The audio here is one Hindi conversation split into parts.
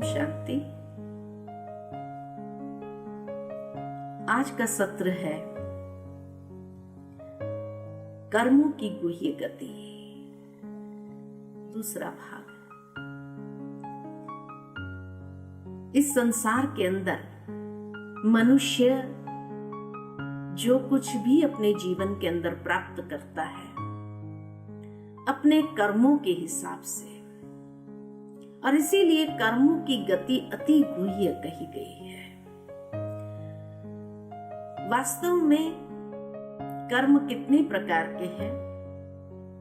शांति। आज का सत्र है कर्मों की गुह्य गति, दूसरा भाग। इस संसार के अंदर मनुष्य जो कुछ भी अपने जीवन के अंदर प्राप्त करता है अपने कर्मों के हिसाब से, और इसीलिए कर्मों की गति अति गुह्य कही गई है। वास्तव में कर्म कितने प्रकार के हैं?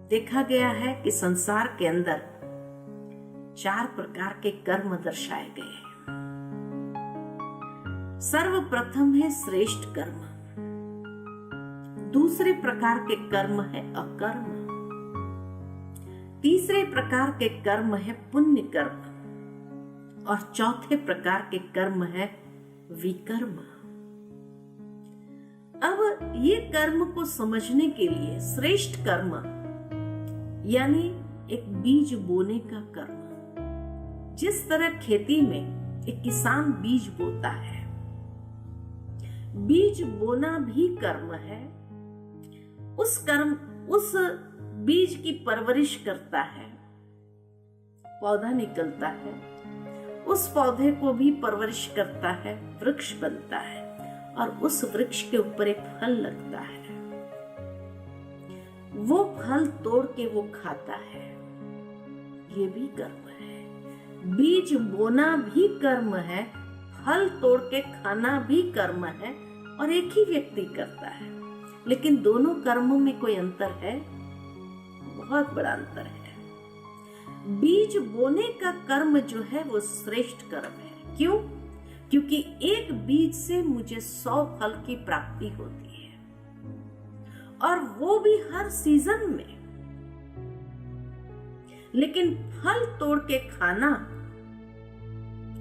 देखा गया है कि संसार के अंदर 4 प्रकार के कर्म दर्शाए गए हैं। सर्वप्रथम है श्रेष्ठ कर्म, दूसरे प्रकार के कर्म है अकर्म, तीसरे प्रकार के कर्म है पुण्य कर्म, और चौथे प्रकार के कर्म है विकर्म। अब ये कर्म को समझने के लिए श्रेष्ठ कर्म यानी एक बीज बोने का कर्म, जिस तरह खेती में एक किसान बीज बोता है, बीज बोना भी कर्म है। उस बीज की परवरिश करता है, पौधा निकलता है, उस पौधे को भी परवरिश करता है, वृक्ष बनता है, और उस वृक्ष के ऊपर एक फल लगता है। वो फल तोड़ के वो खाता है, ये भी कर्म है। बीज बोना भी कर्म है, फल तोड़ के खाना भी कर्म है, और एक ही व्यक्ति करता है। लेकिन दोनों कर्मों में कोई अंतर है? बहुत बड़ा अंतर है। बीज बोने का कर्म जो है वो श्रेष्ठ कर्म है। क्यों? क्योंकि एक बीज से मुझे 100 फल की प्राप्ति होती है, और वो भी हर सीजन में। लेकिन फल तोड़ के खाना,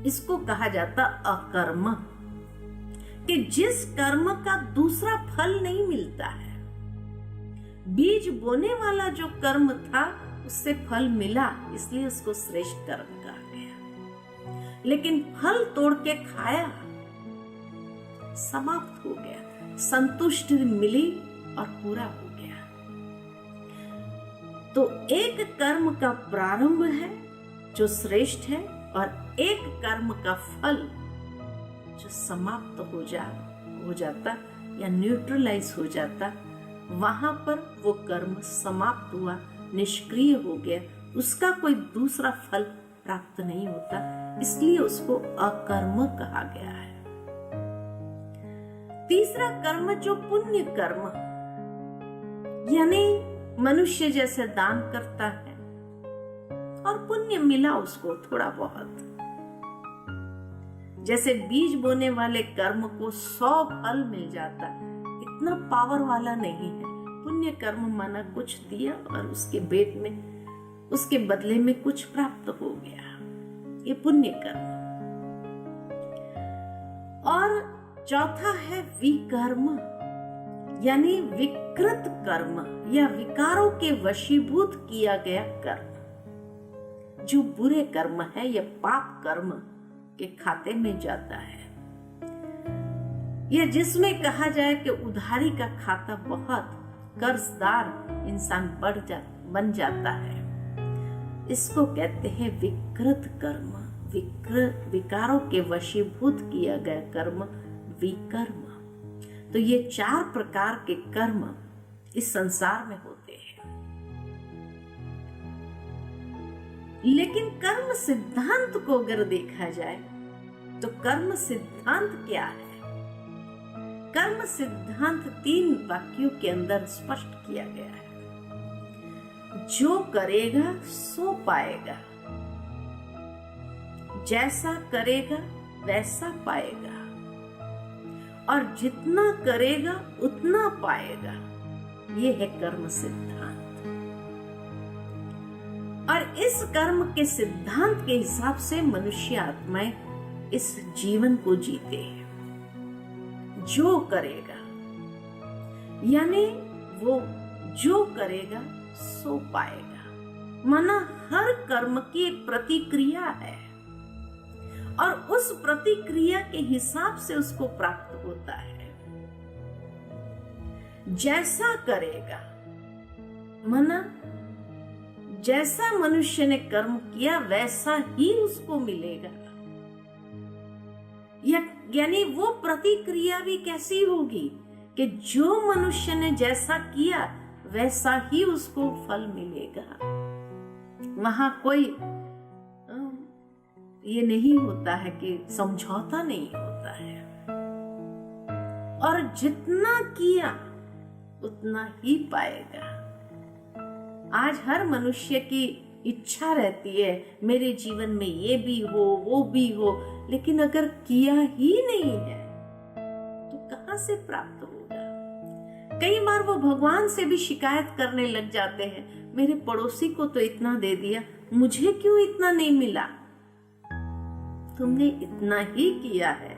इसको कहा जाता अकर्म, कि जिस कर्म का दूसरा फल नहीं मिलता है। बीज बोने वाला जो कर्म था उससे फल मिला, इसलिए उसको श्रेष्ठ कर्म कहा गया। लेकिन फल तोड़ के खाया, समाप्त हो गया, संतुष्टि मिली और पूरा हो गया। तो एक कर्म का प्रारंभ है जो श्रेष्ठ है, और एक कर्म का फल जो समाप्त हो जाता या न्यूट्रलाइज हो जाता। वहां पर वो कर्म समाप्त हुआ, निष्क्रिय हो गया, उसका कोई दूसरा फल प्राप्त नहीं होता, इसलिए उसको अकर्म कहा गया है। तीसरा कर्म जो पुण्य कर्म, यानी मनुष्य जैसे दान करता है और पुण्य मिला उसको थोड़ा बहुत। जैसे बीज बोने वाले कर्म को 100 फल मिल जाता, इतना पावर वाला नहीं है। पुण्य कर्म माना कुछ दिया और उसके बदले में कुछ प्राप्त हो गया, ये पुण्य कर्म। और चौथा है विकर्म, यानी विकृत कर्म या विकारों के वशीभूत किया गया कर्म, जो बुरे कर्म है या पाप कर्म के खाते में जाता है, या जिसमें कहा जाए कि उधारी का खाता बहुत कर्जदार इंसान बन जाता है, इसको कहते हैं विकृत कर्म, विकारों के वशीभूत किया गया कर्म विकर्म। तो ये 4 प्रकार के कर्म इस संसार में होते हैं। लेकिन कर्म सिद्धांत को अगर देखा जाए तो कर्म सिद्धांत क्या है? कर्म सिद्धांत 3 वाक्यों के अंदर स्पष्ट किया गया है। जो करेगा सो पाएगा, जैसा करेगा वैसा पाएगा, और जितना करेगा उतना पाएगा। ये है कर्म सिद्धांत। और इस कर्म के सिद्धांत के हिसाब से मनुष्य आत्माएं इस जीवन को जीते हैं। जो करेगा यानी वो जो करेगा सो पाएगा, माना हर कर्म की एक प्रतिक्रिया है, और उस प्रतिक्रिया के हिसाब से उसको प्राप्त होता है। जैसा करेगा, माना जैसा मनुष्य ने कर्म किया वैसा ही उसको मिलेगा। यानी वो प्रतिक्रिया भी कैसी होगी कि जो मनुष्य ने जैसा किया वैसा ही उसको फल मिलेगा। वहां कोई ये नहीं होता है कि समझौता नहीं होता है। और जितना किया उतना ही पाएगा। आज हर मनुष्य की इच्छा रहती है मेरे जीवन में ये भी हो वो भी हो, लेकिन अगर किया ही नहीं है तो कहां से प्राप्त होगा। कई बार वो भगवान से भी शिकायत करने लग जाते हैं, मेरे पड़ोसी को तो इतना दे दिया, मुझे क्यों इतना नहीं मिला। तुमने इतना ही किया है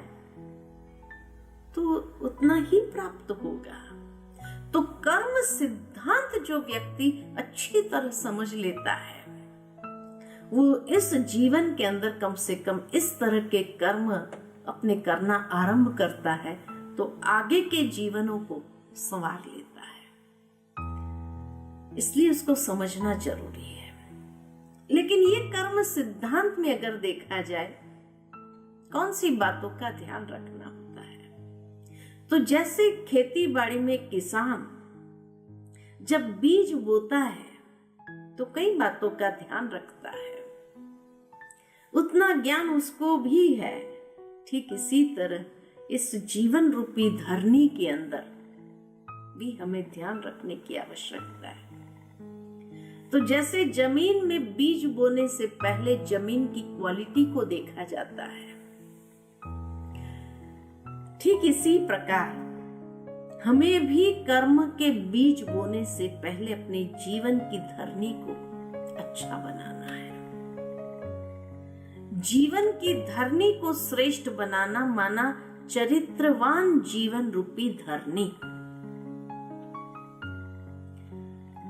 तो उतना ही प्राप्त होगा। तो कर्म सिद्धांत जो व्यक्ति अच्छी तरह समझ लेता है वो इस जीवन के अंदर कम से कम इस तरह के कर्म अपने करना आरंभ करता है तो आगे के जीवनों को संवार लेता है। इसलिए उसको समझना जरूरी है। लेकिन ये कर्म सिद्धांत में अगर देखा जाए कौन सी बातों का ध्यान रखना होता है, तो जैसे खेती बाड़ी में किसान जब बीज बोता है तो कई बातों का ध्यान रखता है, उतना ज्ञान उसको भी है। ठीक इसी तरह इस जीवन रूपी धरनी के अंदर भी हमें ध्यान रखने की आवश्यकता है। तो जैसे जमीन में बीज बोने से पहले जमीन की क्वालिटी को देखा जाता है, ठीक इसी प्रकार हमें भी कर्म के बीज बोने से पहले अपने जीवन की धरनी को अच्छा बनाना है। जीवन की धरनी को श्रेष्ठ बनाना माना चरित्रवान जीवन रूपी धरनी।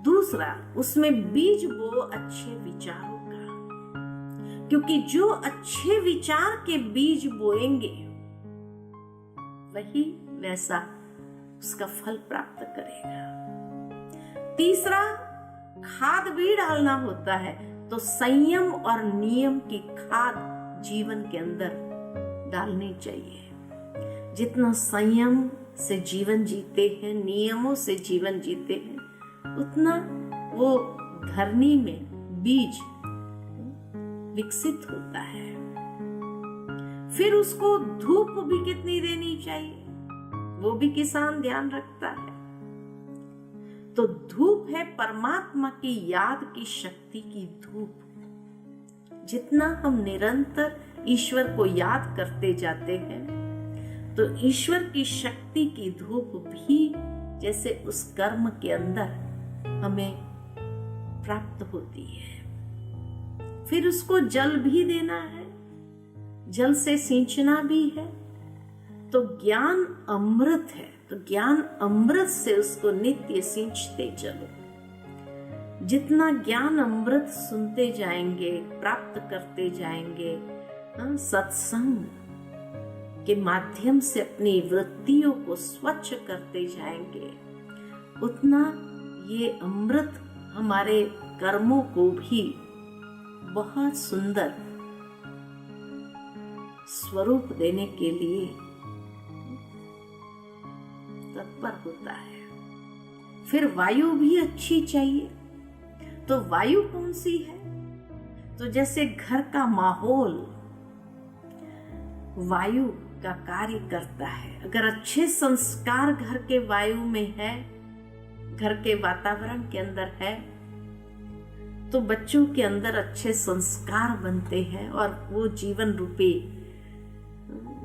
दूसरा, उसमें बीज बो अच्छे विचारों का, क्योंकि जो अच्छे विचार के बीज बोएंगे वही वैसा उसका फल प्राप्त करेगा। तीसरा, खाद भी डालना होता है तो संयम और नियम की खाद जीवन के अंदर डालनी चाहिए। जितना संयम से जीवन जीते हैं, नियमों से जीवन जीते हैं, उतना वो धरनी में बीज विकसित होता है। फिर उसको धूप भी कितनी देनी चाहिए वो भी किसान ध्यान रखता है। तो धूप है परमात्मा की याद की शक्ति की धूप। जितना हम निरंतर ईश्वर को याद करते जाते हैं तो ईश्वर की शक्ति की धूप भी जैसे उस कर्म के अंदर हमें प्राप्त होती है। फिर उसको जल भी देना है, जल से सींचना भी है। तो ज्ञान अमृत है, तो ज्ञान अमृत से उसको नित्य सींचते चलो। जितना ज्ञान अमृत सुनते जाएंगे, प्राप्त करते जाएंगे, सत्संग के माध्यम से अपनी वृत्तियों को स्वच्छ करते जाएंगे, उतना ये अमृत हमारे कर्मों को भी बहुत सुंदर स्वरूप देने के लिए तत्पर होता है। फिर वायु भी अच्छी चाहिए। तो वायु कौन सी है? तो जैसे घर का माहौल वायु का कार्य करता है। अगर अच्छे संस्कार घर के वायु में है, घर के वातावरण के अंदर है, तो बच्चों के अंदर अच्छे संस्कार बनते हैं और वो जीवन रूपी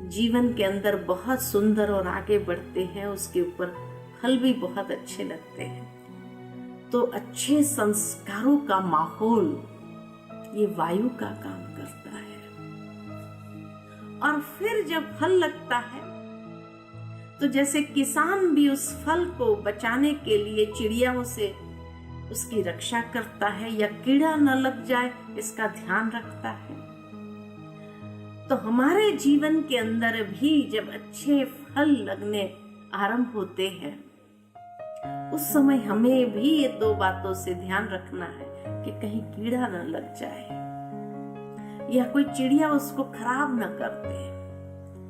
जीवन के अंदर बहुत सुंदर और आगे बढ़ते हैं। उसके ऊपर फल भी बहुत अच्छे लगते हैं। तो अच्छे संस्कारों का माहौल ये वायु का काम करता है। और फिर जब फल लगता है तो जैसे किसान भी उस फल को बचाने के लिए चिड़ियाओं से उसकी रक्षा करता है या कीड़ा न लग जाए इसका ध्यान रखता है। तो तो हमारे जीवन के अंदर भी जब अच्छे फल लगने आरंभ होते हैं, उस समय हमें भी ये दो बातों से ध्यान रखना है कि कहीं कीड़ा न लग जाए या कोई चिड़िया उसको खराब न कर दे।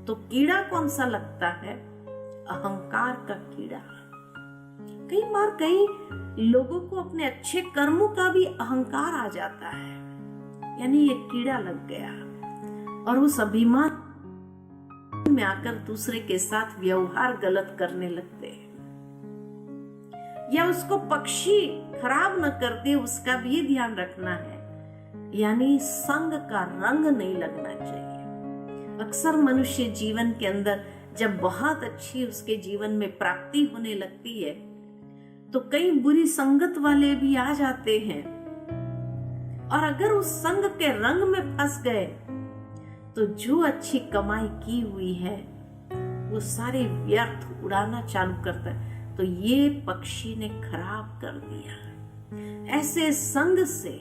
तो कीड़ा कौन सा लगता है? अहंकार का कीड़ा। कई बार कई लोगों को अपने अच्छे कर्मों का भी अहंकार आ जाता है, यानी ये कीड़ा लग गया और उस अभिमान में आकर दूसरे के साथ व्यवहार गलत करने लगते हैं, या उसको पक्षी खराब न कर दे उसका भी ध्यान रखना है, यानी संग का रंग नहीं लगना चाहिए। अक्सर मनुष्य जीवन के अंदर जब बहुत अच्छी उसके जीवन में प्राप्ति होने लगती है तो कई बुरी संगत वाले भी आ जाते हैं, और अगर उस संग के रंग में फंस गए तो जो अच्छी कमाई की हुई है वो सारे व्यर्थ उड़ाना चालू करता है। तो ये पक्षी ने खराब कर दिया। ऐसे संग से,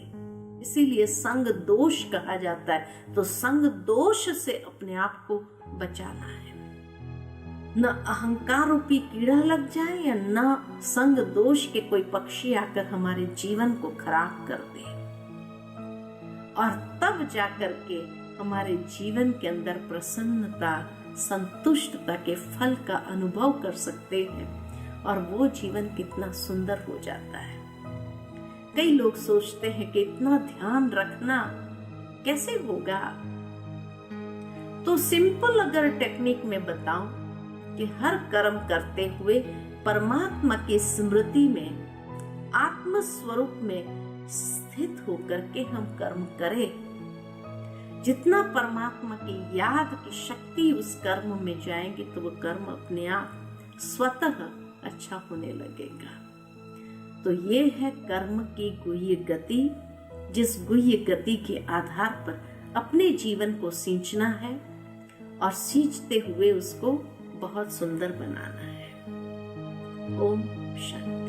इसीलिए संग दोष कहा जाता है। तो संग दोष से अपने आप को बचाना है, न अहंकार रूपी कीड़ा लग जाए या न संग दोष के कोई पक्षी आकर हमारे जीवन को खराब कर दे, और तब जाकर के हमारे जीवन के अंदर प्रसन्नता, संतुष्टता के फल का अनुभव कर सकते हैं, और वो जीवन कितना सुंदर हो जाता है। कई लोग सोचते हैं कि इतना ध्यान रखना कैसे होगा। तो सिंपल अगर टेक्निक में बताऊं कि हर कर्म करते हुए परमात्मा की स्मृति में, आत्म स्वरूप में स्थित होकर के हम कर्म करें। जितना परमात्मा की याद की शक्ति उस कर्म में जाएंगे तो वो कर्म अपने आप स्वतः अच्छा होने लगेगा। तो ये है कर्म की गुह्य गति, जिस गुह्य गति के आधार पर अपने जीवन को सींचना है और सींचते हुए उसको बहुत सुंदर बनाना है। ओम शांति।